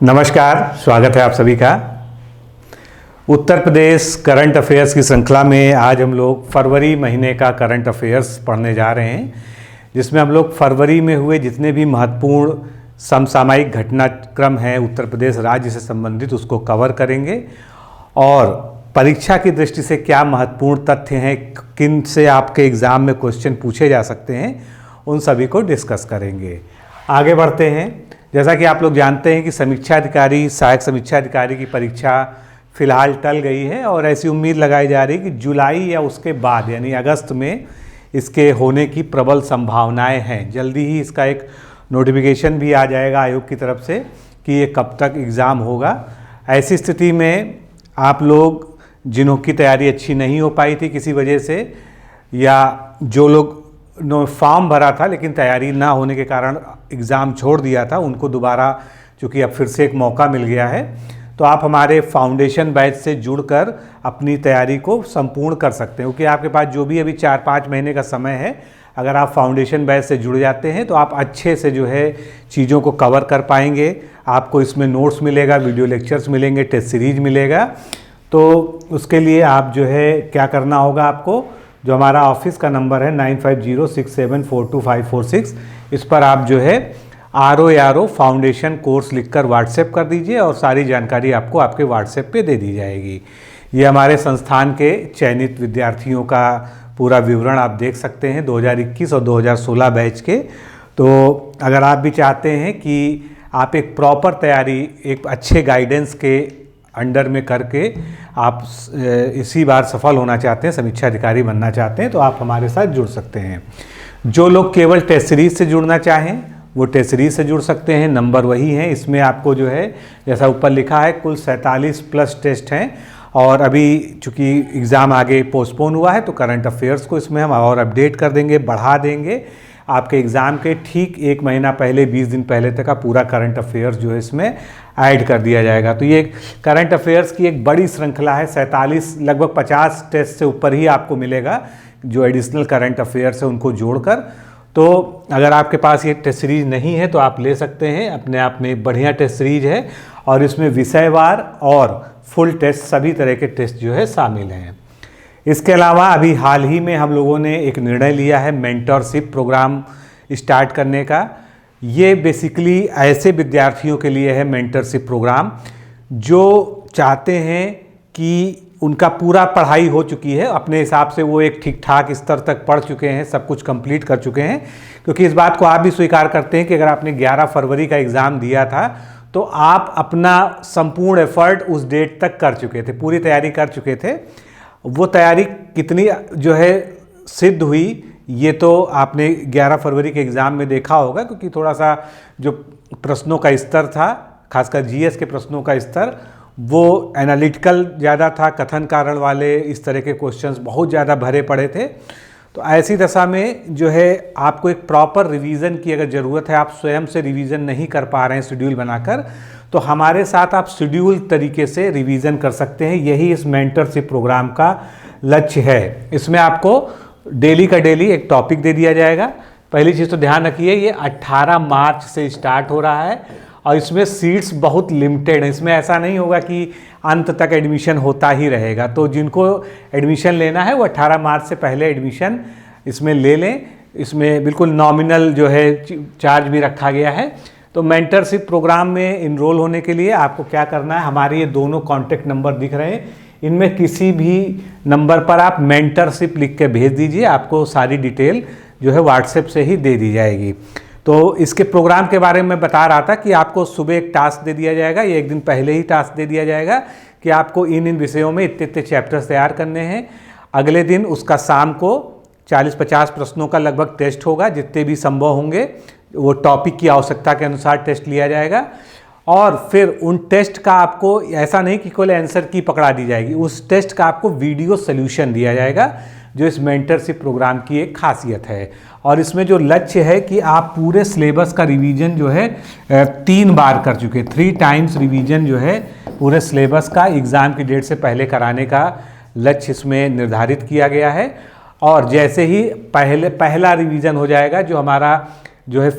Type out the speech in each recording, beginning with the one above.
नमस्कार, स्वागत है आप सभी का। उत्तर प्रदेश करंट अफेयर्स की श्रृंखला में आज हम लोग फरवरी महीने का करंट अफेयर्स पढ़ने जा रहे हैं, जिसमें हम लोग फरवरी में हुए जितने भी महत्वपूर्ण समसामयिक घटनाक्रम हैं उत्तर प्रदेश राज्य से संबंधित उसको कवर करेंगे और परीक्षा की दृष्टि से क्या महत्वपूर्ण तथ्य हैं, किन से आपके एग्ज़ाम में क्वेश्चन पूछे जा सकते हैं, उन सभी को डिस्कस करेंगे। आगे बढ़ते हैं। जैसा कि आप लोग जानते हैं कि समीक्षा अधिकारी, सहायक समीक्षा अधिकारी की परीक्षा फ़िलहाल टल गई है और ऐसी उम्मीद लगाई जा रही है कि जुलाई या उसके बाद यानी अगस्त में इसके होने की प्रबल संभावनाएं हैं। जल्दी ही इसका एक नोटिफिकेशन भी आ जाएगा आयोग की तरफ से कि ये कब तक एग्ज़ाम होगा। ऐसी स्थिति में आप लोग जिन्हों की तैयारी अच्छी नहीं हो पाई थी किसी वजह से, या जो लोग फॉर्म भरा था लेकिन तैयारी ना होने के कारण एग्ज़ाम छोड़ दिया था, उनको दोबारा चूँकि अब फिर से एक मौका मिल गया है, तो आप हमारे फाउंडेशन बैच से जुड़कर अपनी तैयारी को संपूर्ण कर सकते हैं। क्योंकि आपके पास जो भी अभी 4-5 महीने का समय है, अगर आप फाउंडेशन बैच से जुड़ जाते हैं तो आप अच्छे से जो है चीज़ों को कवर कर पाएंगे। आपको इसमें नोट्स मिलेगा, वीडियो लेक्चर्स मिलेंगे, टेस्ट सीरीज मिलेगा। तो उसके लिए आप जो है क्या करना होगा, आपको जो हमारा ऑफिस का नंबर है 9506742546, इस पर आप जो है ROARO फाउंडेशन कोर्स लिखकर व्हाट्सएप कर दीजिए और सारी जानकारी आपको आपके व्हाट्सएप पे दे दी जाएगी। ये हमारे संस्थान के चयनित विद्यार्थियों का पूरा विवरण आप देख सकते हैं 2021 और 2016 बैच के। तो अगर आप भी चाहते हैं कि आप एक प्रॉपर तैयारी एक अच्छे गाइडेंस के अंडर में करके आप इसी बार सफल होना चाहते हैं, समीक्षा अधिकारी बनना चाहते हैं, तो आप हमारे साथ जुड़ सकते हैं। जो लोग केवल टेस्ट सीरीज से जुड़ना चाहें वो टेस्ट सीरीज से जुड़ सकते हैं। नंबर वही है, इसमें आपको जो है जैसा ऊपर लिखा है कुल 47 प्लस टेस्ट हैं और अभी चूँकि एग्ज़ाम आगे पोस्टपोन हुआ है तो करंट अफेयर्स को इसमें हम और अपडेट कर देंगे, बढ़ा देंगे। आपके एग्ज़ाम के ठीक 1 महीना पहले, 20 दिन पहले तक का पूरा करंट अफेयर्स जो है इसमें ऐड कर दिया जाएगा। तो ये करंट अफेयर्स की एक बड़ी श्रृंखला है। 47 लगभग 50 टेस्ट से ऊपर ही आपको मिलेगा जो एडिशनल करंट अफेयर्स है उनको जोड़कर। तो अगर आपके पास ये टेस्ट सीरीज नहीं है तो आप ले सकते हैं, अपने आप में बढ़िया टेस्ट सीरीज है और इसमें विषयवार और फुल टेस्ट सभी तरह के टेस्ट जो है शामिल हैं। इसके अलावा अभी हाल ही में हम लोगों ने एक निर्णय लिया है मेंटरशिप प्रोग्राम स्टार्ट करने का। ये बेसिकली ऐसे विद्यार्थियों के लिए है मेंटरशिप प्रोग्राम जो चाहते हैं कि उनका पूरा पढ़ाई हो चुकी है, अपने हिसाब से वो एक ठीक ठाक स्तर तक पढ़ चुके हैं, सब कुछ कंप्लीट कर चुके हैं। क्योंकि इस बात को आप भी स्वीकार करते हैं कि अगर आपने 11 फरवरी का एग्ज़ाम दिया था तो आप अपना संपूर्ण एफर्ट उस डेट तक कर चुके थे, पूरी तैयारी कर चुके थे। वो तैयारी कितनी जो है सिद्ध हुई ये तो आपने 11 फरवरी के एग्ज़ाम में देखा होगा, क्योंकि थोड़ा सा जो प्रश्नों का स्तर था, खासकर जीएस के प्रश्नों का स्तर, वो एनालिटिकल ज़्यादा था, कथन कारण वाले इस तरह के क्वेश्चंस बहुत ज़्यादा भरे पड़े थे। तो ऐसी दशा में जो है आपको एक प्रॉपर रिवीजन की अगर ज़रूरत है, आप स्वयं से रिवीजन नहीं कर पा रहे हैं शेड्यूल बनाकर, तो हमारे साथ आप शेड्यूल तरीके से रिवीजन कर सकते हैं। यही इस मेंटरशिप प्रोग्राम का लक्ष्य है। इसमें आपको डेली का डेली एक टॉपिक दे दिया जाएगा। पहली चीज़ तो ध्यान रखिए, ये 18 मार्च से स्टार्ट हो रहा है और इसमें सीट्स बहुत लिमिटेड हैं। इसमें ऐसा नहीं होगा कि अंत तक एडमिशन होता ही रहेगा। तो जिनको एडमिशन लेना है वो 18 मार्च से पहले एडमिशन इसमें ले लें। इसमें बिल्कुल नॉमिनल जो है चार्ज भी रखा गया है। तो मेंटरशिप प्रोग्राम में इनरोल होने के लिए आपको क्या करना है, हमारे ये दोनों कॉन्टैक्ट नंबर दिख रहे हैं, इनमें किसी भी नंबर पर आप मेंटरशिप लिख के भेज दीजिए, आपको सारी डिटेल जो है व्हाट्सएप से ही दे दी जाएगी। तो इसके प्रोग्राम के बारे में बता रहा था कि आपको सुबह एक टास्क दे दिया जाएगा, ये एक दिन पहले ही टास्क दे दिया जाएगा कि आपको इन विषयों में इतने चैप्टर्स तैयार करने हैं। अगले दिन उसका शाम को 40-50 प्रश्नों का लगभग टेस्ट होगा, जितने भी संभव होंगे वो टॉपिक की आवश्यकता के अनुसार टेस्ट लिया जाएगा। और फिर उन टेस्ट का आपको ऐसा नहीं कि केवल आंसर की पकड़ा दी जाएगी, उस टेस्ट का आपको वीडियो सोल्यूशन दिया जाएगा, जो इस मेंटरशिप प्रोग्राम की एक खासियत है। और इसमें जो लक्ष्य है कि आप पूरे सिलेबस का रिवीजन जो है 3 बार कर चुके, 3 टाइम्स रिवीजन जो है पूरे सिलेबस का एग्ज़ाम की डेट से पहले कराने का लक्ष्य इसमें निर्धारित किया गया है। और जैसे ही पहला रिवीजन हो जाएगा, जो हमारा जो है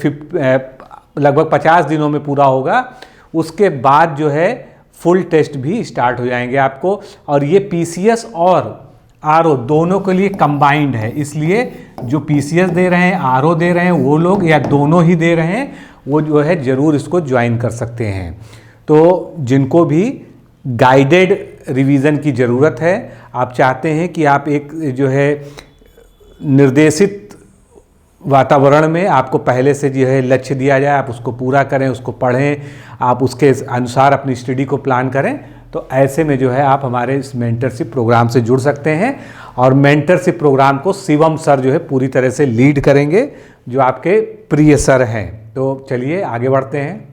लगभग 50 दिनों में पूरा होगा, उसके बाद जो है फुल टेस्ट भी स्टार्ट हो जाएंगे आपको। और ये पीसीएस और आरओ दोनों के लिए कंबाइंड है, इसलिए जो पीसीएस दे रहे हैं, आरओ दे रहे हैं, वो लोग या दोनों ही दे रहे हैं, वो जो है ज़रूर इसको ज्वाइन कर सकते हैं। तो जिनको भी गाइडेड रिवीजन की ज़रूरत है, आप चाहते हैं कि आप एक जो है निर्देशित वातावरण में आपको पहले से जो है लक्ष्य दिया जाए, आप उसको पूरा करें, उसको पढ़ें, आप उसके अनुसार अपनी स्टडी को प्लान करें, तो ऐसे में जो है आप हमारे इस मेंटरशिप प्रोग्राम से जुड़ सकते हैं। और मेंटरशिप प्रोग्राम को शिवम सर जो है पूरी तरह से लीड करेंगे, जो आपके प्रिय सर हैं। तो चलिए आगे बढ़ते हैं।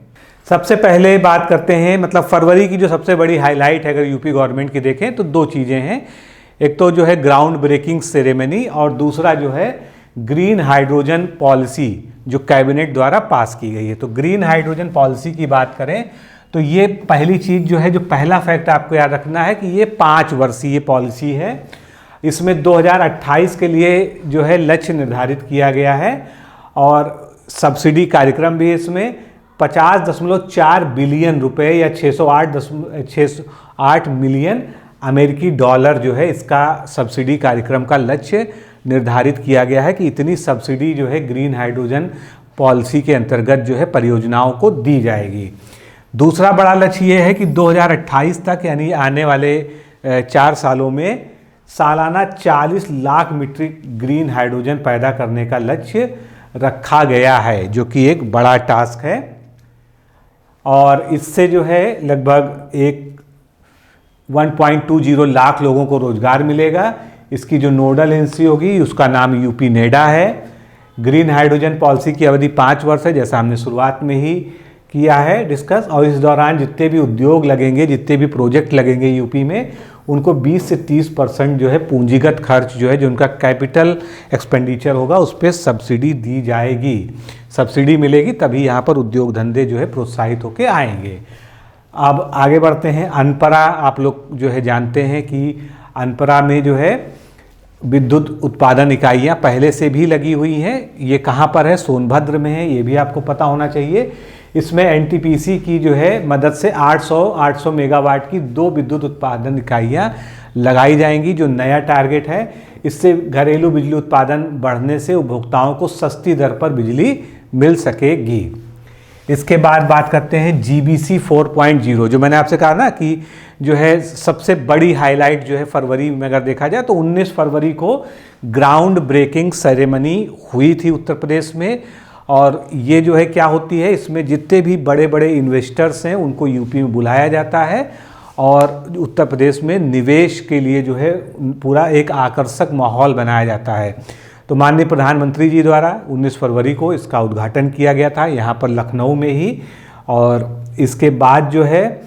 सबसे पहले बात करते हैं, मतलब फरवरी की जो सबसे बड़ी हाईलाइट है अगर यूपी गवर्नमेंट की देखें तो दो चीज़ें हैं। एक तो जो है ग्राउंड ब्रेकिंग सेरेमनी, और दूसरा जो है ग्रीन हाइड्रोजन पॉलिसी जो कैबिनेट द्वारा पास की गई है। तो ग्रीन हाइड्रोजन पॉलिसी की बात करें तो ये पहली चीज़ जो है, जो पहला फैक्ट आपको याद रखना है कि ये 5 वर्षीय पॉलिसी है। इसमें 2028 के लिए जो है लक्ष्य निर्धारित किया गया है, और सब्सिडी कार्यक्रम भी इसमें 50.4 बिलियन रुपए या 608 मिलियन अमेरिकी डॉलर जो है इसका सब्सिडी कार्यक्रम का लक्ष्य निर्धारित किया गया है कि इतनी सब्सिडी जो है ग्रीन हाइड्रोजन पॉलिसी के अंतर्गत जो है परियोजनाओं को दी जाएगी। दूसरा बड़ा लक्ष्य ये है कि 2028 तक यानी आने वाले 4 सालों में सालाना 40 लाख मीट्रिक ग्रीन हाइड्रोजन पैदा करने का लक्ष्य रखा गया है, जो कि एक बड़ा टास्क है। और इससे जो है लगभग 1.20 लाख लोगों को रोजगार मिलेगा। इसकी जो नोडल एजेंसी होगी उसका नाम यूपी नेडा है। ग्रीन हाइड्रोजन पॉलिसी की अवधि 5 वर्ष है, जैसा हमने शुरुआत में ही किया है डिस्कस। और इस दौरान जितने भी उद्योग लगेंगे, जितने भी प्रोजेक्ट लगेंगे यूपी में, उनको 20 से 30% जो है पूंजीगत खर्च जो है, जो उनका कैपिटल एक्सपेंडिचर होगा, उस पर सब्सिडी दी जाएगी। सब्सिडी मिलेगी तभी यहाँ पर उद्योग धंधे जो है प्रोत्साहित होकर आएंगे। अब आगे बढ़ते हैं। अनपरा आप लोग जो है जानते हैं कि अनपरा में जो है विद्युत उत्पादन इकाइयाँ पहले से भी लगी हुई हैं। ये कहाँ पर है? सोनभद्र में है, ये भी आपको पता होना चाहिए। इसमें एनटीपीसी की जो है मदद से 800 मेगावाट की 2 विद्युत उत्पादन इकाइयाँ लगाई जाएंगी, जो नया टारगेट है। इससे घरेलू बिजली उत्पादन बढ़ने से उपभोक्ताओं को सस्ती दर पर बिजली मिल सकेगी। इसके बाद बात करते हैं जीबीसी 4.0, जो मैंने आपसे कहा ना कि जो है सबसे बड़ी हाईलाइट जो है फरवरी में अगर देखा जाए तो 19 फरवरी को ग्राउंड ब्रेकिंग सेरेमनी हुई थी उत्तर प्रदेश में। और ये जो है क्या होती है, इसमें जितने भी बड़े बड़े इन्वेस्टर्स हैं उनको यूपी में बुलाया जाता है, और उत्तर प्रदेश में निवेश के लिए जो है पूरा एक आकर्षक माहौल बनाया जाता है। तो माननीय प्रधानमंत्री जी द्वारा 19 फरवरी को इसका उद्घाटन किया गया था यहाँ पर लखनऊ में ही। और इसके बाद जो है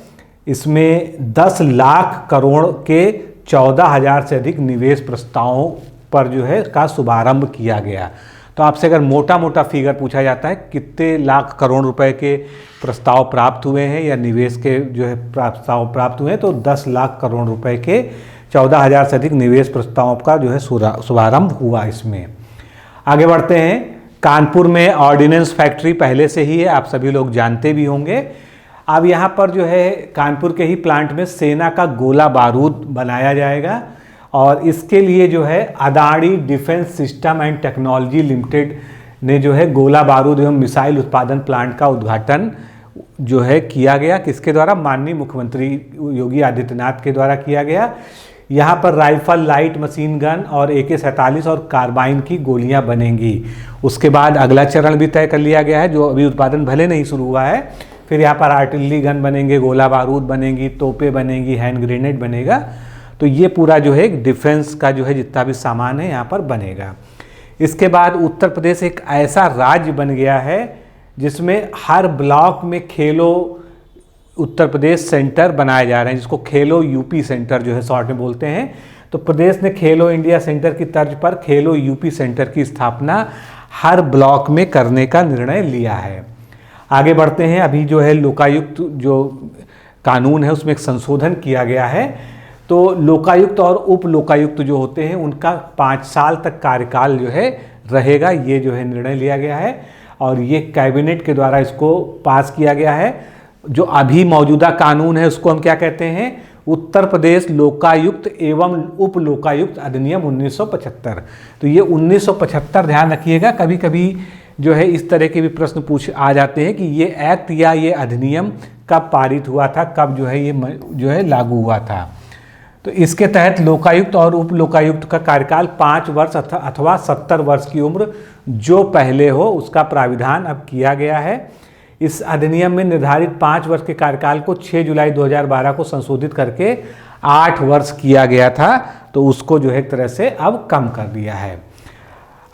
इसमें 10 लाख करोड़ के 14,000 से अधिक निवेश प्रस्तावों पर जो है का शुभारंभ किया गया। तो आपसे अगर मोटा मोटा फिगर पूछा जाता है कितने लाख करोड़ रुपए के प्रस्ताव प्राप्त हुए हैं या निवेश के जो है प्रस्ताव प्राप्त हुए हैं, तो 10 लाख करोड़ रुपए के 14,000 से अधिक निवेश प्रस्तावों का जो है शुभारंभ हुआ। इसमें आगे बढ़ते हैं। कानपुर में ऑर्डिनेंस फैक्ट्री पहले से ही है, आप सभी लोग जानते भी होंगे। अब यहाँ पर जो है कानपुर के ही प्लांट में सेना का गोला बारूद बनाया जाएगा, और इसके लिए जो है Adani defence system and technology limited ने जो है गोला बारूद एवं मिसाइल उत्पादन प्लांट का उद्घाटन जो है किया गया। किसके द्वारा? माननीय मुख्यमंत्री योगी आदित्यनाथ के द्वारा किया गया। यहाँ पर राइफल, लाइट मशीन गन और AK-47 और कार्बाइन की गोलियाँ बनेंगी। उसके बाद अगला चरण भी तय कर लिया गया है, जो अभी उत्पादन भले नहीं शुरू हुआ है। फिर यहाँ पर आर्टिलरी गन बनेंगे, गोला बारूद बनेंगी, तोपें बनेंगी, हैंड ग्रेनेड बनेगा। तो ये पूरा जो है एक डिफेंस का जो है जितना भी सामान है यहाँ पर बनेगा। इसके बाद उत्तर प्रदेश एक ऐसा राज्य बन गया है जिसमें हर ब्लॉक में खेलो उत्तर प्रदेश सेंटर बनाए जा रहे हैं, जिसको खेलो यूपी सेंटर जो है शॉर्ट में बोलते हैं। तो प्रदेश ने खेलो इंडिया सेंटर की तर्ज पर खेलो यूपी सेंटर की स्थापना हर ब्लॉक में करने का निर्णय लिया है। आगे बढ़ते हैं। अभी जो है लोकायुक्त जो कानून है उसमें एक संशोधन किया गया है। तो लोकायुक्त और उप लोकायुक्त जो होते हैं उनका 5 साल तक कार्यकाल जो है रहेगा, ये जो है निर्णय लिया गया है, और ये कैबिनेट के द्वारा इसको पास किया गया है। जो अभी मौजूदा कानून है उसको हम क्या कहते हैं, उत्तर प्रदेश लोकायुक्त एवं उप लोकायुक्त अधिनियम 1975। तो ये 1975 ध्यान रखिएगा, कभी कभी जो है इस तरह के भी प्रश्न पूछ आ जाते हैं कि ये एक्ट या ये अधिनियम कब पारित हुआ था, कब जो है ये जो है लागू हुआ था। तो इसके तहत लोकायुक्त और उप लोकायुक्त का कार्यकाल 5 वर्ष अथवा 70 वर्ष की उम्र जो पहले हो उसका प्राविधान अब किया गया है। इस अधिनियम में निर्धारित 5 वर्ष के कार्यकाल को 6 जुलाई 2012 को संशोधित करके 8 वर्ष किया गया था, तो उसको जो है एक तरह से अब कम कर दिया है।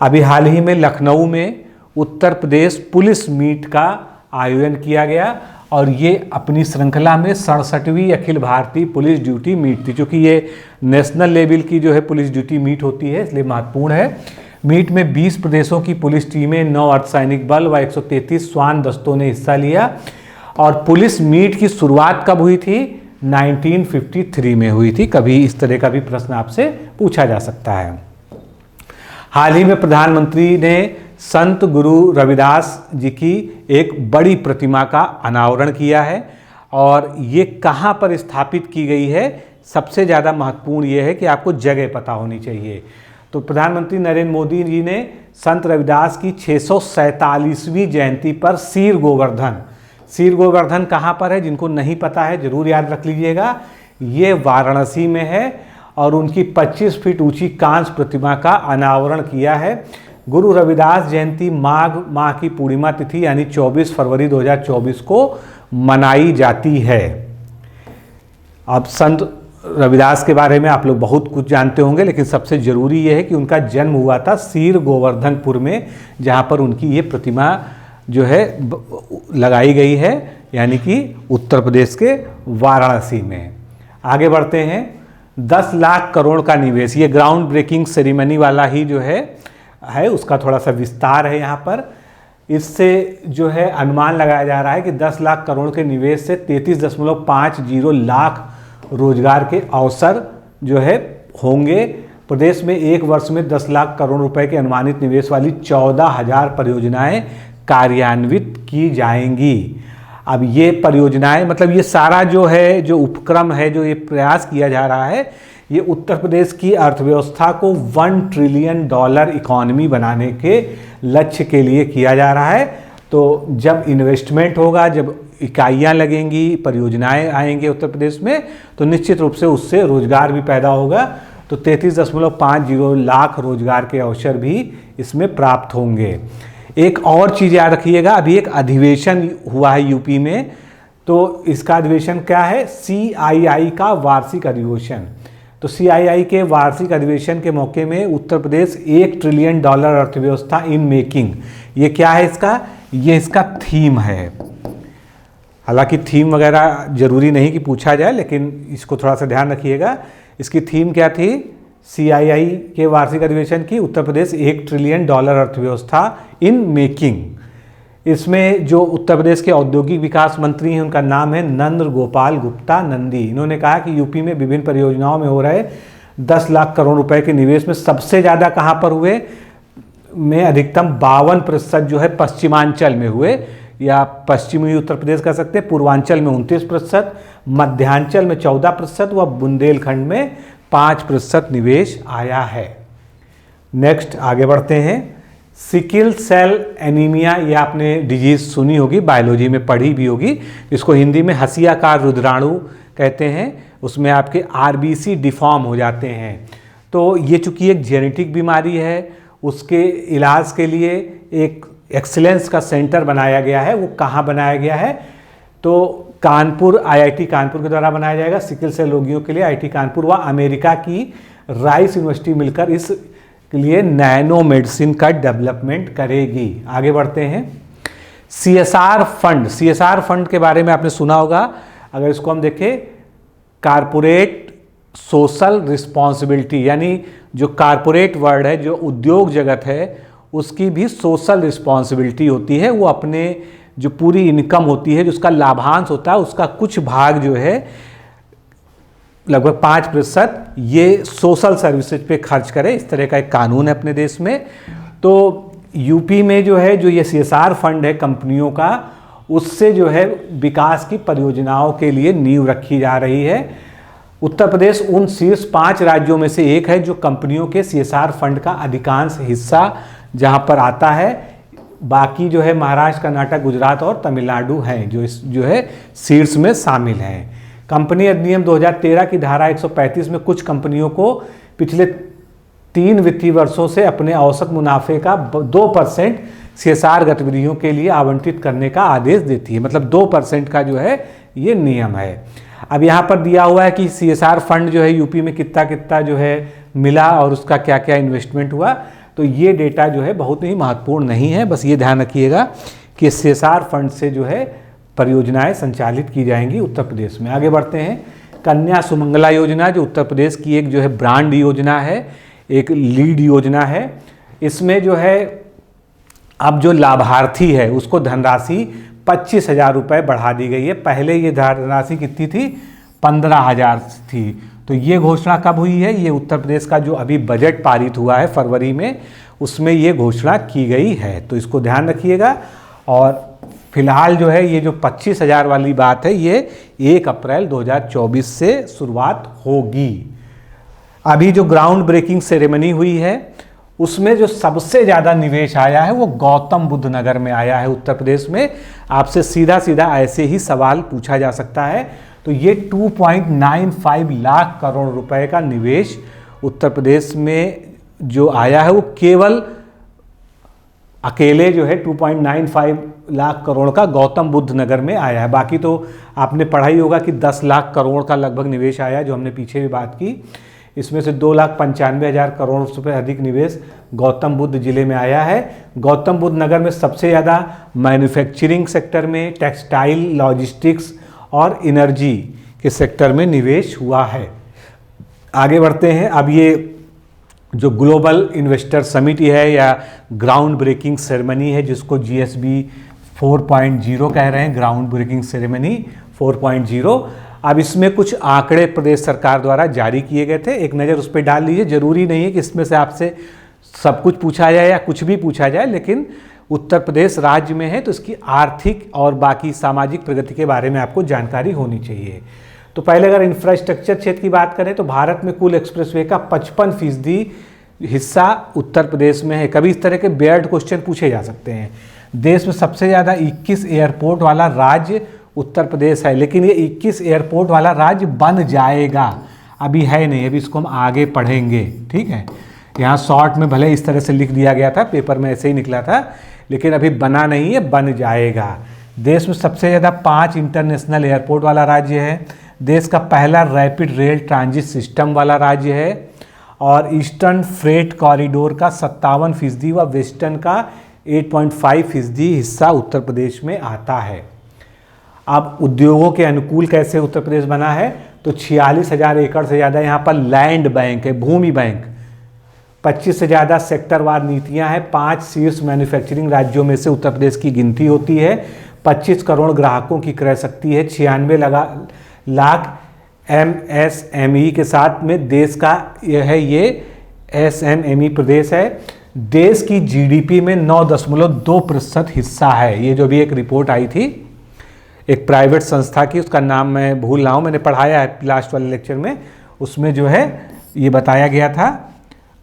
अभी हाल ही में लखनऊ में उत्तर प्रदेश पुलिस मीट का आयोजन किया गया और ये अपनी श्रृंखला में 67वीं Akhil Bharatiya police duty meet थी। चूँकि ये नेशनल लेवल की जो है पुलिस ड्यूटी मीट होती है इसलिए महत्वपूर्ण है। मीट में 20 प्रदेशों की पुलिस टीमें, 9 अर्धसैनिक बल व 133 श्वान दस्तों ने हिस्सा लिया। और पुलिस मीट की शुरुआत कब हुई थी? 1953 में हुई थी। कभी इस तरह का भी प्रश्न आपसे पूछा जा सकता है। हाल ही में प्रधानमंत्री ने संत गुरु रविदास जी की एक बड़ी प्रतिमा का अनावरण किया है और ये कहाँ पर स्थापित की गई है, सबसे ज़्यादा महत्वपूर्ण ये है कि आपको जगह पता होनी चाहिए। तो प्रधानमंत्री नरेंद्र मोदी जी ने संत रविदास की 647वीं जयंती पर सीर गोवर्धन कहाँ पर है, जिनको नहीं पता है ज़रूर याद रख लीजिएगा, ये वाराणसी में है और उनकी 25 फीट ऊंची कांस्य प्रतिमा का अनावरण किया है। गुरु रविदास जयंती माघ माह की पूर्णिमा तिथि यानी 24 फरवरी 2024 को मनाई जाती है। अब संत रविदास के बारे में आप लोग बहुत कुछ जानते होंगे, लेकिन सबसे ज़रूरी यह है कि उनका जन्म हुआ था सीर गोवर्धनपुर में, जहाँ पर उनकी ये प्रतिमा जो है लगाई गई है, यानी कि उत्तर प्रदेश के वाराणसी में। आगे बढ़ते हैं। 10 लाख करोड़ का निवेश, ये ग्राउंड ब्रेकिंग सेरेमनी वाला ही जो है उसका थोड़ा सा विस्तार है यहाँ पर। इससे जो है अनुमान लगाया जा रहा है कि 10 लाख करोड़ के निवेश से 33.50 लाख रोजगार के अवसर जो है होंगे। प्रदेश में एक वर्ष में 10 लाख करोड़ रुपए के अनुमानित निवेश वाली 14,000 परियोजनाएं कार्यान्वित की जाएंगी। अब ये परियोजनाएं मतलब ये सारा जो है जो उपक्रम है, जो ये प्रयास किया जा रहा है, ये उत्तर प्रदेश की अर्थव्यवस्था को $1 ट्रिलियन इकोनॉमी बनाने के लक्ष्य के लिए किया जा रहा है। तो जब इन्वेस्टमेंट होगा, जब इकाइयाँ लगेंगी, परियोजनाएं आएंगे उत्तर प्रदेश में, तो निश्चित रूप से उससे रोजगार भी पैदा होगा। तो 33.50 लाख रोजगार के अवसर भी इसमें प्राप्त होंगे। एक और चीज़ याद रखिएगा, अभी एक अधिवेशन हुआ है यूपी में, तो इसका अधिवेशन क्या है? CII का वार्षिक अधिवेशन। तो CII के वार्षिक अधिवेशन के मौके में उत्तर प्रदेश $1 ट्रिलियन अर्थव्यवस्था इन मेकिंग, ये क्या है इसका? ये इसका थीम है। हालांकि थीम वगैरह जरूरी नहीं कि पूछा जाए, लेकिन इसको थोड़ा सा ध्यान रखिएगा। इसकी थीम क्या थी? CII के वार्षिक अधिवेशन की उत्तर प्रदेश $1 ट्रिलियन अर्थव्यवस्था इन मेकिंग। इसमें जो उत्तर प्रदेश के औद्योगिक विकास मंत्री हैं उनका नाम है नंद गोपाल गुप्ता नंदी। इन्होंने कहा कि यूपी में विभिन्न परियोजनाओं में हो रहे 10 लाख करोड़ रुपए के निवेश में सबसे ज़्यादा कहाँ पर हुए? में अधिकतम 52% जो है पश्चिमांचल में हुए, या पश्चिमी उत्तर प्रदेश कह सकते हैं। पूर्वांचल में 29%, मध्यांचल में 14% व बुंदेलखंड में 5% निवेश आया है। नेक्स्ट आगे बढ़ते हैं। सिकिल सेल एनीमिया, ये आपने डिजीज सुनी होगी, बायोलॉजी में पढ़ी भी होगी। इसको हिंदी में हसियाकार रुद्राणु कहते हैं। उसमें आपके RBC डिफॉर्म हो जाते हैं। तो ये चूँकि एक जेनेटिक बीमारी है, उसके इलाज के लिए एक एक्सीलेंस का सेंटर बनाया गया है। वो कहाँ बनाया गया है? तो कानपुर, IIT कानपुर के द्वारा बनाया जाएगा सिकिल सेल रोगियों के लिए। IIT कानपुर व अमेरिका की राइस यूनिवर्सिटी मिलकर इस के लिए नैनो मेडिसिन का डेवलपमेंट करेगी। आगे बढ़ते हैं। CSR फंड के बारे में आपने सुना होगा। अगर इसको हम देखें, कारपोरेट सोशल रिस्पॉन्सिबिलिटी, यानी जो कारपोरेट वर्ल्ड है, जो उद्योग जगत है, उसकी भी सोशल रिस्पॉन्सिबिलिटी होती है। वो अपने जो पूरी इनकम होती है, जो उसका लाभांश होता है, उसका कुछ भाग जो है लगभग 5% ये सोशल सर्विसेज पे खर्च करे। इस तरह का एक कानून है अपने देश में। तो यूपी में जो है, जो ये CSR फंड है कंपनियों का, उससे जो है विकास की परियोजनाओं के लिए नींव रखी जा रही है। उत्तर प्रदेश उन शीर्ष 5 राज्यों में से एक है जो कंपनियों के CSR फंड का अधिकांश हिस्सा जहां पर आता है। बाकी जो है महाराष्ट्र, कर्नाटक, गुजरात और तमिलनाडु हैं जो है शीर्ष में शामिल हैं। कंपनी अधिनियम 2013 की धारा 135 में कुछ कंपनियों को पिछले 3 वित्तीय वर्षों से अपने औसत मुनाफे का 2% CSR गतिविधियों के लिए आवंटित करने का आदेश देती है। मतलब 2% का जो है ये नियम है। अब यहाँ पर दिया हुआ है कि CSR फंड जो है यूपी में कितना कितना जो है मिला और उसका क्या क्या इन्वेस्टमेंट हुआ। तो ये डेटा जो है बहुत ही महत्वपूर्ण नहीं है, बस ये ध्यान रखिएगा कि CSR फंड से जो है परियोजनाएं संचालित की जाएंगी उत्तर प्रदेश में। आगे बढ़ते हैं। कन्या सुमंगला योजना जो उत्तर प्रदेश की एक जो है ब्रांड योजना है, एक लीड योजना है। इसमें जो है अब जो लाभार्थी है उसको धनराशि 25,000 रुपये बढ़ा दी गई है। पहले ये धनराशि कितनी थी? 15,000 थी। तो ये घोषणा कब हुई है? ये उत्तर प्रदेश का जो अभी बजट पारित हुआ है फरवरी में, उसमें ये घोषणा की गई है। तो इसको ध्यान रखिएगा। और फिलहाल जो है ये जो 25,000 वाली बात है ये 1 अप्रैल 2024 से शुरुआत होगी। अभी जो ग्राउंड ब्रेकिंग सेरेमनी हुई है उसमें जो सबसे ज़्यादा निवेश आया है वो गौतम बुद्ध नगर में आया है उत्तर प्रदेश में। आपसे सीधा सीधा ऐसे ही सवाल पूछा जा सकता है। तो ये 2.95 लाख करोड़ रुपए का निवेश उत्तर प्रदेश में जो आया है वो केवल अकेले जो है 2.95 लाख करोड़ का गौतम बुद्ध नगर में आया है। बाकी तो आपने पढ़ा ही होगा कि 10 लाख करोड़ का लगभग निवेश आया, जो हमने पीछे भी बात की। इसमें से 2,95,000 करोड़ रुपए अधिक निवेश गौतम बुद्ध जिले में आया है। गौतम बुद्ध नगर में सबसे ज़्यादा मैन्युफैक्चरिंग सेक्टर में, टेक्सटाइल, लॉजिस्टिक्स और एनर्जी के सेक्टर में निवेश हुआ है। आगे बढ़ते हैं। अब ये जो ग्लोबल इन्वेस्टर समिट है या ग्राउंड ब्रेकिंग सेरेमनी है, जिसको GSB 4.0 कह रहे हैं, ग्राउंड ब्रेकिंग सेरेमनी 4.0। अब इसमें कुछ आंकड़े प्रदेश सरकार द्वारा जारी किए गए थे, एक नज़र उस पर डाल लीजिए। जरूरी नहीं है कि इसमें से आपसे सब कुछ पूछा जाए या कुछ भी पूछा जाए, लेकिन उत्तर प्रदेश राज्य में है तो इसकी आर्थिक और बाकी सामाजिक प्रगति के बारे में आपको जानकारी होनी चाहिए। तो पहले अगर इंफ्रास्ट्रक्चर क्षेत्र की बात करें तो भारत में कुल एक्सप्रेसवे का 55% हिस्सा उत्तर प्रदेश में है। कभी इस तरह के बेयर्ड क्वेश्चन पूछे जा सकते हैं। देश में सबसे ज़्यादा 21 एयरपोर्ट वाला राज्य उत्तर प्रदेश है, लेकिन ये 21 एयरपोर्ट वाला राज्य बन जाएगा, अभी है नहीं, अभी इसको हम आगे पढ़ेंगे। ठीक है, यहाँ शॉर्ट में भले इस तरह से लिख दिया गया था, पेपर में ऐसे ही निकला था, लेकिन अभी बना नहीं है, बन जाएगा। देश में सबसे ज़्यादा 5 इंटरनेशनल एयरपोर्ट वाला राज्य है। देश का पहला रैपिड रेल ट्रांजिट सिस्टम वाला राज्य है। और ईस्टर्न फ्रेट कॉरिडोर का 57% व वेस्टर्न का 8.5% हिस्सा उत्तर प्रदेश में आता है। अब उद्योगों के अनुकूल कैसे उत्तर प्रदेश बना है? तो 46,000 एकड़ से ज़्यादा यहाँ पर लैंड बैंक है, भूमि बैंक। 25 से ज़्यादा सेक्टरवार नीतियाँ हैं। 5 शीर्ष मैन्युफैक्चरिंग राज्यों में से उत्तर प्रदेश की गिनती होती है। 25 करोड़ ग्राहकों की क्रय शक्ति है। 96 लाख MSME के साथ में देश का ये SMME प्रदेश है। देश की GDP में 9.2% हिस्सा है। ये जो भी एक रिपोर्ट आई थी एक प्राइवेट संस्था की, उसका नाम मैं भूल रहा हूँ, मैंने पढ़ाया है लास्ट वाले लेक्चर में, उसमें जो है ये बताया गया था।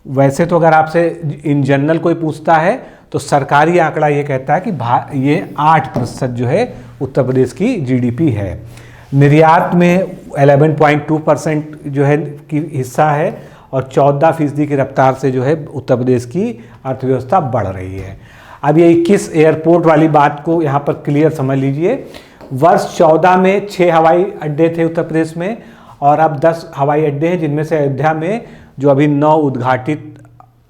वैसे तो अगर आपसे इन जनरल कोई पूछता है तो सरकारी आंकड़ा ये कहता है कि ये 8% जो है उत्तर प्रदेश की GDP है। निर्यात में 11.2% जो है की हिस्सा है और 14% की रफ्तार से जो है उत्तर प्रदेश की अर्थव्यवस्था बढ़ रही है। अब ये 21 एयरपोर्ट वाली बात को यहाँ पर क्लियर समझ लीजिए। वर्ष 14 में 6 हवाई अड्डे थे उत्तर प्रदेश में और अब 10 हवाई अड्डे हैं, जिनमें से अयोध्या में जो अभी 9 उद्घाटित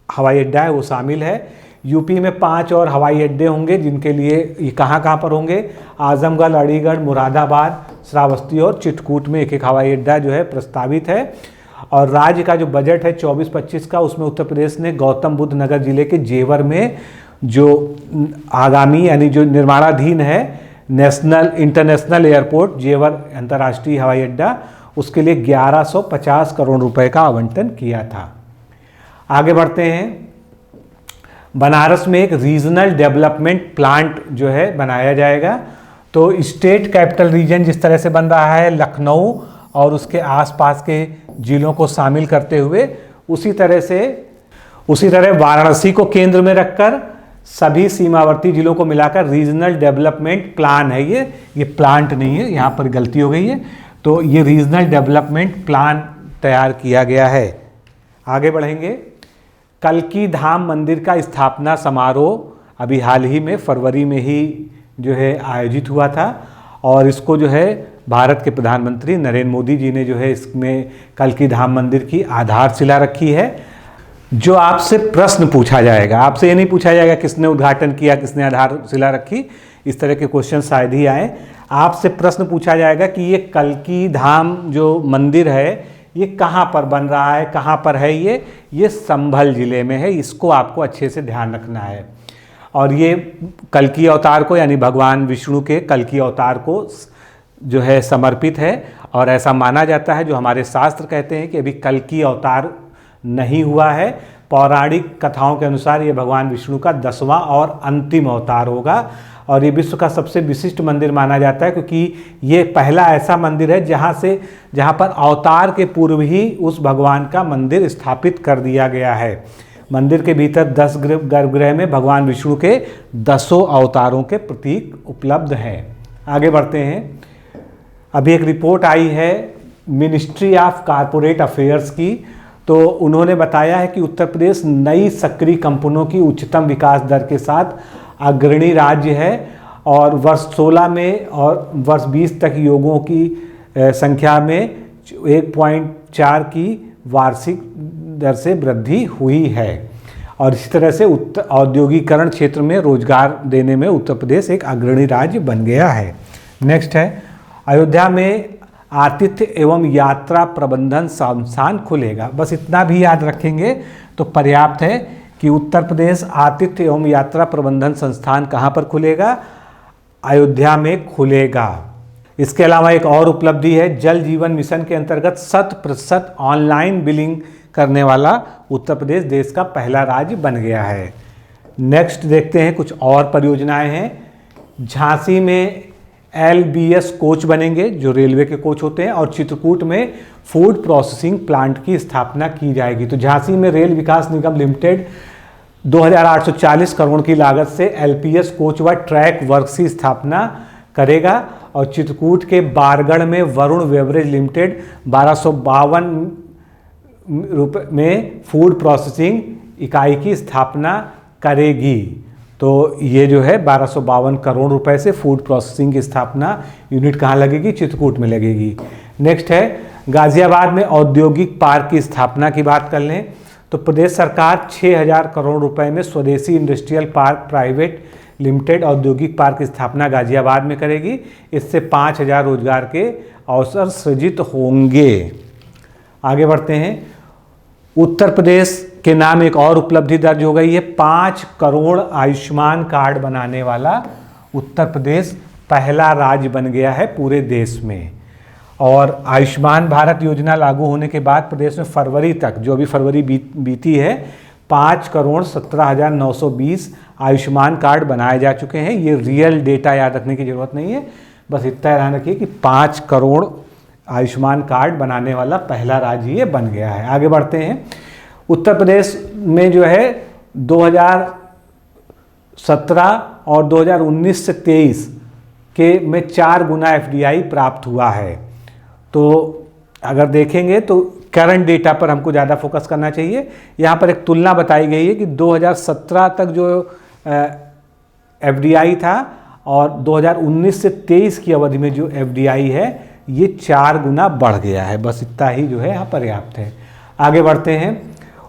हवाई अड्डा है वो शामिल है। यूपी में 5 और हवाई अड्डे होंगे, जिनके लिए ये कहाँ पर होंगे? आजमगढ़, अलीगढ़, मुरादाबाद, श्रावस्ती और चित्रकूट में एक हवाई अड्डा जो है प्रस्तावित है। और राज्य का जो बजट है 24-25 का, उसमें उत्तर प्रदेश ने गौतम बुद्ध नगर जिले के जेवर में जो आगामी यानी जो निर्माणाधीन है इंटरनेशनल एयरपोर्ट जेवर अंतर्राष्ट्रीय हवाई अड्डा, उसके लिए 1150 करोड़ रुपए का आवंटन किया था। आगे बढ़ते हैं। बनारस में एक रीजनल डेवलपमेंट प्लांट जो है बनाया जाएगा। तो स्टेट कैपिटल रीजन जिस तरह से बन रहा है लखनऊ और उसके आसपास के जिलों को शामिल करते हुए, उसी तरह वाराणसी को केंद्र में रखकर सभी सीमावर्ती जिलों को मिलाकर रीजनल डेवलपमेंट प्लान है। ये प्लांट नहीं है, यहाँ पर गलती हो गई है। तो ये रीजनल डेवलपमेंट प्लान तैयार किया गया है। आगे बढ़ेंगे। कल्की धाम मंदिर का स्थापना समारोह अभी हाल ही में फरवरी में ही जो है आयोजित हुआ था और इसको जो है भारत के प्रधानमंत्री नरेंद्र मोदी जी ने जो है इसमें कल्की धाम मंदिर की आधारशिला रखी है। जो आपसे प्रश्न पूछा जाएगा, आपसे ये नहीं पूछा जाएगा किसने उद्घाटन किया, किसने आधारशिला रखी, इस तरह के क्वेश्चन शायद ही आए। आपसे प्रश्न पूछा जाएगा कि ये कल्की धाम जो मंदिर है ये कहाँ पर बन रहा है, कहाँ पर है ये संभल जिले में है। इसको आपको अच्छे से ध्यान रखना है। और ये कल्की अवतार को यानी भगवान विष्णु के कल्की अवतार को जो है समर्पित है और ऐसा माना जाता है, जो हमारे शास्त्र कहते हैं कि अभी कल्की अवतार नहीं हुआ है। पौराणिक कथाओं के अनुसार ये भगवान विष्णु का 10वां और अंतिम अवतार होगा और ये विश्व का सबसे विशिष्ट मंदिर माना जाता है, क्योंकि ये पहला ऐसा मंदिर है जहाँ पर अवतार के पूर्व ही उस भगवान का मंदिर स्थापित कर दिया गया है। मंदिर के भीतर 10 गर्भगृह में भगवान विष्णु के 10 अवतारों के प्रतीक उपलब्ध हैं। आगे बढ़ते हैं। अभी एक रिपोर्ट आई है मिनिस्ट्री ऑफ कॉरपोरेट अफेयर्स की, तो उन्होंने बताया है कि उत्तर प्रदेश नई सक्रिय कंपनियों की उच्चतम विकास दर के साथ अग्रणी राज्य है और वर्ष 16 में और वर्ष 20 तक योगों की संख्या में 1.4 की वार्षिक दर से वृद्धि हुई है। और इसी तरह से औद्योगिकरण क्षेत्र में रोजगार देने में उत्तर प्रदेश एक अग्रणी राज्य बन गया है। नेक्स्ट है, अयोध्या में आतिथ्य एवं यात्रा प्रबंधन संस्थान खुलेगा। बस इतना भी याद रखेंगे तो पर्याप्त है कि उत्तर प्रदेश आतिथ्य एवं यात्रा प्रबंधन संस्थान कहाँ पर खुलेगा? अयोध्या में खुलेगा। इसके अलावा एक और उपलब्धि है, जल जीवन मिशन के अंतर्गत 100% ऑनलाइन बिलिंग करने वाला उत्तर प्रदेश देश का पहला राज्य बन गया है। नेक्स्ट देखते हैं, कुछ और परियोजनाएं हैं। झांसी में LBS कोच बनेंगे जो रेलवे के कोच होते हैं और चित्रकूट में फूड प्रोसेसिंग प्लांट की स्थापना की जाएगी। तो झांसी में रेल विकास निगम लिमिटेड 2840 करोड़ की लागत से LPS कोच व ट्रैक वर्क्स की स्थापना करेगा और चित्रकूट के बारगढ़ में वरुण बेवरेज लिमिटेड 1252 रुपये में फूड प्रोसेसिंग इकाई की स्थापना करेगी। तो ये जो है 1252 करोड़ रुपए से फूड प्रोसेसिंग की स्थापना यूनिट कहाँ लगेगी? चित्रकूट में लगेगी। नेक्स्ट है, गाजियाबाद में औद्योगिक पार्क की स्थापना की बात कर लें तो प्रदेश सरकार 6000 करोड़ रुपए में स्वदेशी इंडस्ट्रियल पार्क प्राइवेट लिमिटेड औद्योगिक पार्क की स्थापना गाजियाबाद में करेगी। इससे 5000 रोजगार के अवसर सृजित होंगे। आगे बढ़ते हैं। उत्तर प्रदेश के नाम एक और उपलब्धि दर्ज हो गई है। 5 करोड़ आयुष्मान कार्ड बनाने वाला उत्तर प्रदेश पहला राज्य बन गया है पूरे देश में। और आयुष्मान भारत योजना लागू होने के बाद प्रदेश में फरवरी तक, जो अभी फरवरी बीती है, 5,17,920 आयुष्मान कार्ड बनाए जा चुके हैं। ये रियल डेटा याद रखने की ज़रूरत नहीं है, बस इतना ध्यान रखिए कि 5 करोड़ आयुष्मान कार्ड बनाने वाला पहला राज्य ये बन गया है। आगे बढ़ते हैं। उत्तर प्रदेश में जो है 2017 और 2019 से 23 के में 4 गुना FDI प्राप्त हुआ है। तो अगर देखेंगे तो करंट डेटा पर हमको ज़्यादा फोकस करना चाहिए। यहाँ पर एक तुलना बताई गई है कि 2017 तक जो FDI था और 2019 से 23 की अवधि में जो FDI है ये 4 गुना बढ़ गया है। बस इतना ही जो है यहाँ पर्याप्त है। आगे बढ़ते हैं।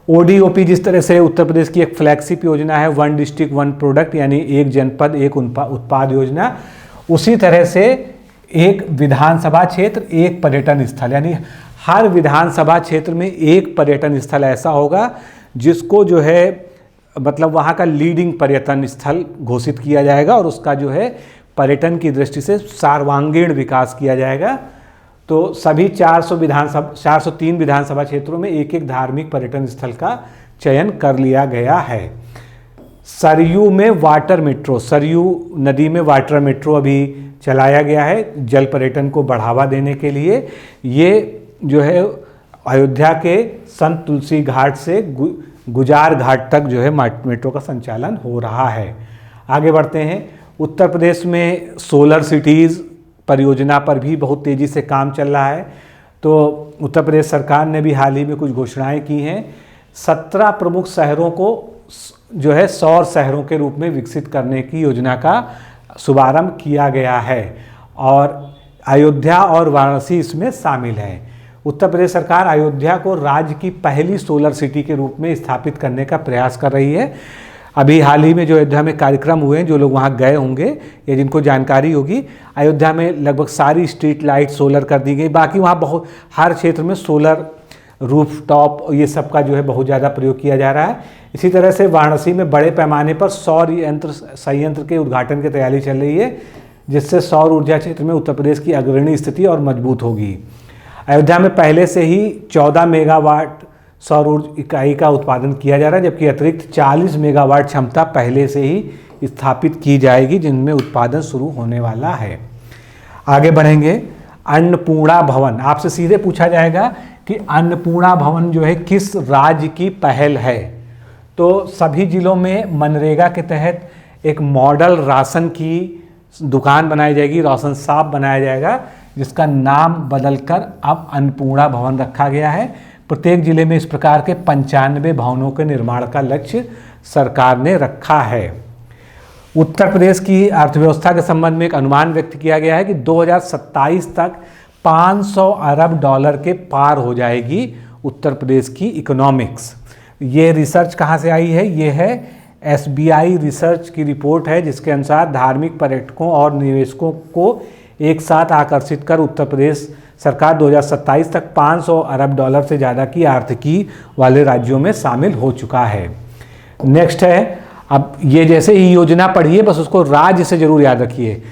ODOP जिस तरह से उत्तर प्रदेश की एक फ्लैगशिप योजना है, 1 डिस्ट्रिक्ट 1 प्रोडक्ट यानी एक जनपद एक उत्पाद योजना, उसी तरह से एक विधानसभा क्षेत्र एक पर्यटन स्थल, यानी हर विधानसभा क्षेत्र में एक पर्यटन स्थल ऐसा होगा जिसको जो है मतलब वहाँ का लीडिंग पर्यटन स्थल घोषित किया जाएगा और उसका जो है पर्यटन की दृष्टि से सर्वांगीण विकास किया जाएगा। तो सभी 403 विधानसभा क्षेत्रों में एक एक धार्मिक पर्यटन स्थल का चयन कर लिया गया है। सरयू में वाटर मेट्रो, सरयू नदी में वाटर मेट्रो अभी चलाया गया है जल पर्यटन को बढ़ावा देने के लिए। ये जो है अयोध्या के संत तुलसी घाट से गुजार घाट तक जो है मेट्रो का संचालन हो रहा है। आगे बढ़ते हैं। उत्तर प्रदेश में सोलर सिटीज़ परियोजना पर भी बहुत तेज़ी से काम चल रहा है। तो उत्तर प्रदेश सरकार ने भी हाल ही में कुछ घोषणाएं की हैं। 17 प्रमुख शहरों को जो है सौर शहरों के रूप में विकसित करने की योजना का शुभारंभ किया गया है और अयोध्या और वाराणसी इसमें शामिल है। उत्तर प्रदेश सरकार अयोध्या को राज्य की पहली सोलर सिटी के रूप में स्थापित करने का प्रयास कर रही है। अभी हाल ही में जो अयोध्या में कार्यक्रम हुए हैं, जो लोग वहाँ गए होंगे या जिनको जानकारी होगी, अयोध्या में लगभग सारी स्ट्रीट लाइट सोलर कर दी गई। बाकी वहाँ बहुत हर क्षेत्र में सोलर रूफटॉप ये सब का जो है बहुत ज़्यादा प्रयोग किया जा रहा है। इसी तरह से वाराणसी में बड़े पैमाने पर सौर संयंत्र के उद्घाटन की तैयारी चल रही है, जिससे सौर ऊर्जा क्षेत्र में उत्तर प्रदेश की अग्रणी स्थिति और मजबूत होगी। अयोध्या में पहले से ही 14 मेगावाट सौर ऊर्जा इकाई का उत्पादन किया जा रहा है, जबकि अतिरिक्त 40 मेगावाट क्षमता पहले से ही स्थापित की जाएगी, जिनमें उत्पादन शुरू होने वाला है। आगे बढ़ेंगे। अन्नपूर्णा भवन, आपसे सीधे पूछा जाएगा कि अन्नपूर्णा भवन जो है किस राज्य की पहल है। तो सभी जिलों में मनरेगा के तहत एक मॉडल राशन की दुकान बनाई जाएगी, राशन शॉप बनाया जाएगा, जिसका नाम बदलकर अब अन्नपूर्णा भवन रखा गया है। प्रत्येक जिले में इस प्रकार के 95 भवनों के निर्माण का लक्ष्य सरकार ने रखा है। उत्तर प्रदेश की अर्थव्यवस्था के संबंध में एक अनुमान व्यक्त किया गया है कि 2027 तक 500 अरब डॉलर के पार हो जाएगी उत्तर प्रदेश की इकोनॉमिक्स। ये रिसर्च कहाँ से आई है? ये है SBI रिसर्च की रिपोर्ट है, जिसके अनुसार धार्मिक पर्यटकों और निवेशकों को एक साथ आकर्षित कर उत्तर प्रदेश सरकार 2027 तक 500 अरब डॉलर से ज़्यादा की आर्थिकी वाले राज्यों में शामिल हो चुका है। नेक्स्ट है, अब ये जैसे ही योजना पढ़िए बस उसको राज्य से जरूर याद रखिए।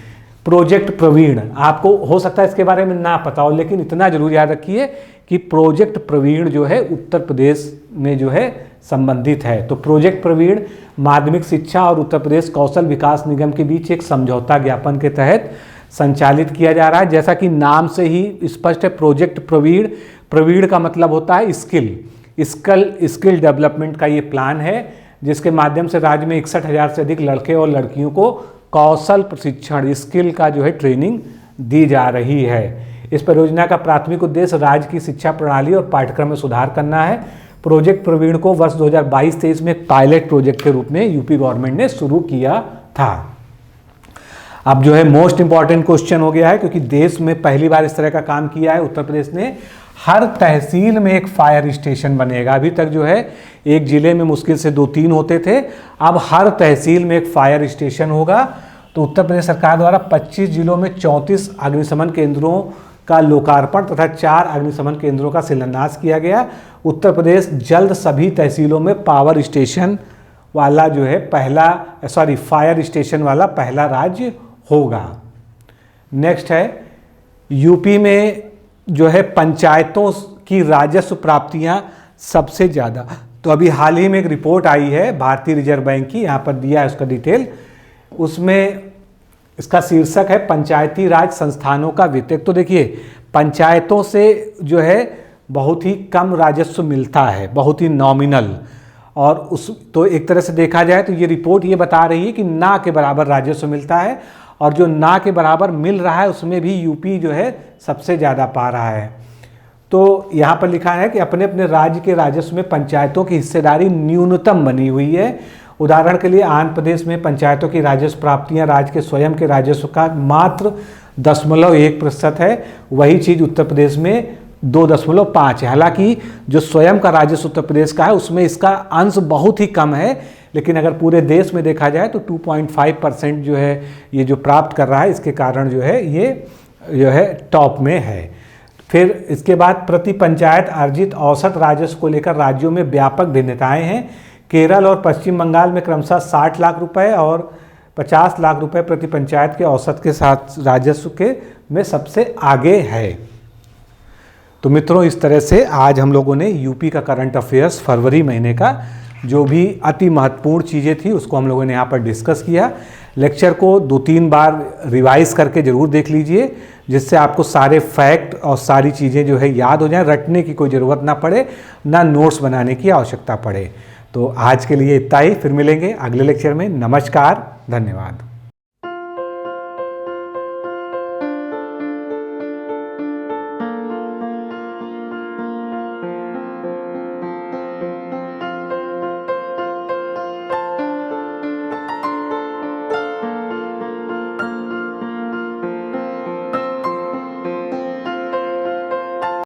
प्रोजेक्ट प्रवीण, आपको हो सकता है इसके बारे में ना पता हो, लेकिन इतना जरूर याद रखिए कि प्रोजेक्ट प्रवीण जो है उत्तर प्रदेश में जो है संबंधित है। तो प्रोजेक्ट प्रवीण माध्यमिक शिक्षा और उत्तर प्रदेश कौशल विकास निगम के बीच एक समझौता ज्ञापन के तहत संचालित किया जा रहा है। जैसा कि नाम से ही स्पष्ट है, प्रोजेक्ट प्रवीण, प्रवीण का मतलब होता है स्किल डेवलपमेंट का ये प्लान है, जिसके माध्यम से राज्य में 61,000 से अधिक लड़के और लड़कियों को कौशल प्रशिक्षण स्किल का जो है ट्रेनिंग दी जा रही है। इस परियोजना का प्राथमिक उद्देश्य राज्य की शिक्षा प्रणाली और पाठ्यक्रम में सुधार करना है। प्रोजेक्ट प्रवीण को वर्ष 2022-23 में एक पायलट प्रोजेक्ट के रूप में यूपी गवर्नमेंट ने शुरू किया था। अब जो है मोस्ट इंपॉर्टेंट क्वेश्चन हो गया है, क्योंकि देश में पहली बार इस तरह का काम किया है उत्तर प्रदेश ने। हर तहसील में एक फायर स्टेशन बनेगा। अभी तक जो है एक जिले में मुश्किल से 2-3 होते थे, अब हर तहसील में एक फायर स्टेशन होगा। तो उत्तर प्रदेश सरकार द्वारा 25 जिलों में 34 अग्निशमन केंद्रों का लोकार्पण तथा 4 अग्निशमन केंद्रों का शिलान्यास किया गया। उत्तर प्रदेश जल्द सभी तहसीलों में पावर स्टेशन वाला जो है फायर स्टेशन वाला पहला राज्य होगा। नेक्स्ट है, यूपी में जो है पंचायतों की राजस्व प्राप्तियां सबसे ज़्यादा। तो अभी हाल ही में एक रिपोर्ट आई है भारतीय रिजर्व बैंक की, यहाँ पर दिया है उसका डिटेल। उसमें इसका शीर्षक है पंचायती राज संस्थानों का वित्त। तो देखिए, पंचायतों से जो है बहुत ही कम राजस्व मिलता है, बहुत ही नॉमिनल। और तो एक तरह से देखा जाए तो ये रिपोर्ट ये बता रही है कि ना के बराबर राजस्व मिलता है, और जो ना के बराबर मिल रहा है उसमें भी यूपी जो है सबसे ज़्यादा पा रहा है। तो यहाँ पर लिखा है कि अपने अपने राज्य के राजस्व में पंचायतों की हिस्सेदारी न्यूनतम बनी हुई है। उदाहरण के लिए आंध्र प्रदेश में पंचायतों की राजस्व प्राप्तियाँ राज्य के स्वयं के राजस्व का मात्र 0.1% है। वही चीज़ उत्तर प्रदेश में 2.5 है। हालांकि जो स्वयं का राजस्व उत्तर प्रदेश का है उसमें इसका अंश बहुत ही कम है, लेकिन अगर पूरे देश में देखा जाए तो 2.5% जो है ये जो प्राप्त कर रहा है, इसके कारण जो है ये जो है टॉप में है। फिर इसके बाद प्रति पंचायत अर्जित औसत राजस्व को लेकर राज्यों में व्यापक भिन्नताएं हैं। केरल और पश्चिम बंगाल में क्रमशः 60 लाख रुपए और 50 लाख रुपए प्रति पंचायत के औसत के साथ राजस्व के में सबसे आगे है। तो मित्रों, इस तरह से आज हम लोगों ने यूपी का करंट अफेयर्स फरवरी महीने का जो भी अति महत्वपूर्ण चीज़ें थी उसको हम लोगों ने यहाँ पर डिस्कस किया। लेक्चर को 2-3 बार रिवाइज करके ज़रूर देख लीजिए, जिससे आपको सारे फैक्ट और सारी चीज़ें जो है याद हो जाएं, रटने की कोई ज़रूरत ना पड़े, ना नोट्स बनाने की आवश्यकता पड़े। तो आज के लिए इतना ही, फिर मिलेंगे अगले लेक्चर में। नमस्कार, धन्यवाद।